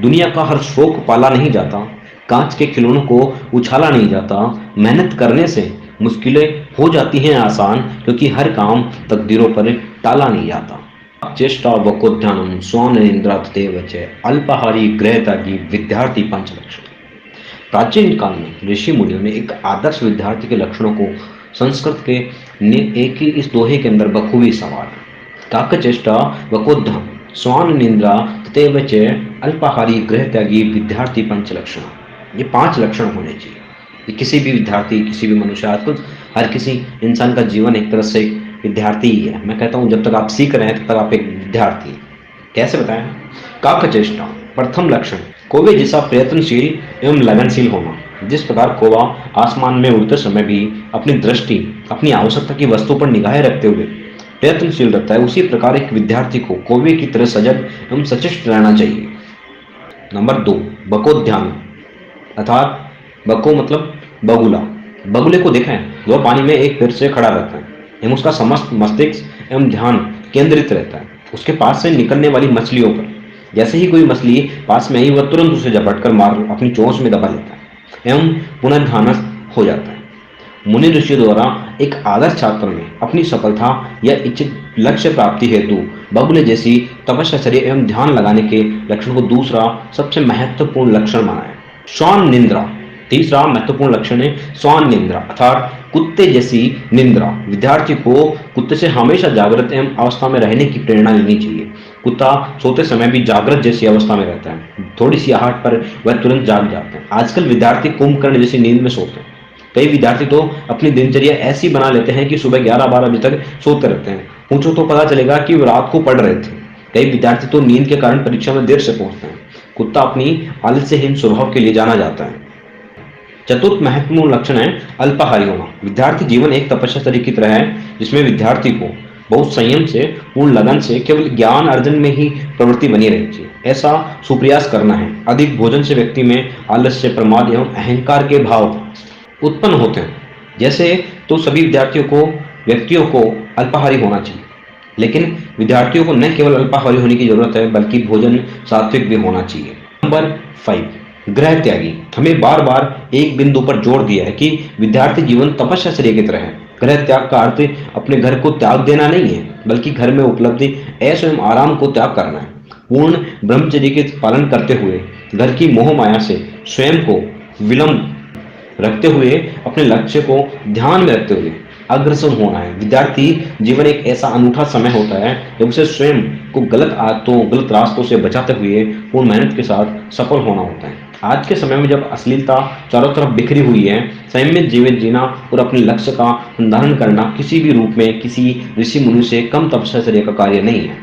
दुनिया का हर शौक पाला नहीं जाता, कांच के खिलौनों को उछाला नहीं जाता। मेहनत करने से मुश्किलें हो जाती हैं आसान, क्योंकि हर काम तकदीरों पर टाला नहीं जाता। चेष्टा वकोद्यानम स्वानिंद्रा तदेव च अल्पाहारी गृहत्यागी विद्यार्थी पंच लक्षण। प्राचीन काल में ऋषि मुनियों ने एक आदर्श विद्यार्थी के लक्षणों को संस्कृत के ने एक ही इस दोहे के अंदर बखूबी संवारा। काकचेष्टा वकोद्यम स्वान निंद्रा तथैव च अल्पाहारी गृह त्यागी विद्यार्थी पंच लक्षण। ये 5 लक्षण होने चाहिए। ये किसी भी विद्यार्थी, किसी भी मनुष्य, आजकल हर किसी इंसान का जीवन एक तरह से विद्यार्थी ही है। मैं कहता हूँ जब तक आप सीख रहे हैं तब तक आप एक विद्यार्थी हैं। कैसे बताएं? काकचेष्टा प्रथम लक्षण, कौवे जैसा प्रयत्नशील एवं लगनशील होना। जिस प्रकार कौवा आसमान में उड़ते समय भी अपनी दृष्टि अपनी आवश्यकता की वस्तु पर निगाहें रखते हुए प्रयत्नशील रहता है, उसी प्रकार एक विद्यार्थी को कौवे की तरह सजग एवं सचेष्ट रहना चाहिए। नंबर 2, बकोध्यान, अर्थात बको मतलब बगुला। बगुले को देखें, वह पानी में एक पैर से खड़ा रहता है एवं उसका समस्त मस्तिष्क एवं ध्यान केंद्रित रहता है उसके पास से निकलने वाली मछलियों पर। जैसे ही कोई मछली पास में आई, वह तुरंत उसे झपट कर मार अपनी चोंच में दबा लेता है एवं पुनः ध्यानस्थ हो जाता है। मुनि ऋषि द्वारा एक आदर्श छात्र में अपनी सफलता या इच्छित लक्ष्य प्राप्ति हेतु बगुले जैसी तपस्या एवं ध्यान लगाने के लक्षण को दूसरा सबसे महत्वपूर्ण लक्षण माना है। श्वान निंद्रा, तीसरा महत्वपूर्ण लक्षण है श्वान निंद्रा, अर्थात कुत्ते जैसी निंद्रा। विद्यार्थी को कुत्ते से हमेशा जागृत एवं अवस्था में रहने की प्रेरणा लेनी चाहिए। कुत्ता सोते समय भी जागृत जैसी अवस्था में रहता है, थोड़ी सी आहट पर वह तुरंत जाग जाते हैं। आजकल विद्यार्थी कुंभकर्ण जैसी नींद में सोते हैं। कई विद्यार्थी तो अपनी दिनचर्या ऐसी बना लेते हैं कि सुबह 11-12 बजे तक सोते रहते हैं। पूछो तो पता चलेगा कि वो रात को पढ़ रहे थे। कई विद्यार्थी तो नींद के कारण परीक्षा में देर से पहुंचते हैं। कुत्ता अपनी आलस्यहीन स्वभाव के लिए जाना जाता है। चतुर्थ महत्वपूर्ण लक्षण है अल्पाहारी होना। विद्यार्थी जीवन एक तपस्या की तरह है, जिसमें विद्यार्थी को बहुत संयम से, पूर्ण लगन से केवल ज्ञान अर्जन में ही प्रवृत्ति बनी रहनी चाहिए, ऐसा सुप्रयास करना है। अधिक भोजन से व्यक्ति में आलस्य, प्रमाद एवं अहंकार के भाव उत्पन्न होते हैं। जैसे तो सभी व्यक्तियों को अल्पाहारी होना चाहिए, लेकिन विद्यार्थियों को न केवल अल्पाहारी होने की जरूरत है, बल्कि भोजन सात्विक भी होना चाहिए। नंबर 5, गृह त्यागी। हमें बार बार एक बिंदु पर जोर दिया है कि विद्यार्थी जीवन तपस्या की तरह है। गृह त्याग का अर्थ अपने घर को त्याग देना नहीं है, बल्कि घर में उपलब्ध ऐश एवं आराम को त्याग करना है। पूर्ण ब्रह्मचर्य के पालन करते हुए घर की मोह माया से स्वयं को विलंब रखते हुए अपने लक्ष्य को ध्यान में रखते हुए अग्रसर होना है। विद्यार्थी जीवन एक ऐसा अनूठा समय होता है जब उसे स्वयं को गलत आदतों, गलत रास्तों से बचाते हुए पूर्ण मेहनत के साथ सफल होना होता है। आज के समय में जब अश्लीलता चारों तरफ बिखरी हुई है, संयमित जीवन जीना और अपने लक्ष्य का निर्धारण करना किसी भी रूप में किसी ऋषि मुनि से कम तपस्या का कार्य नहीं है।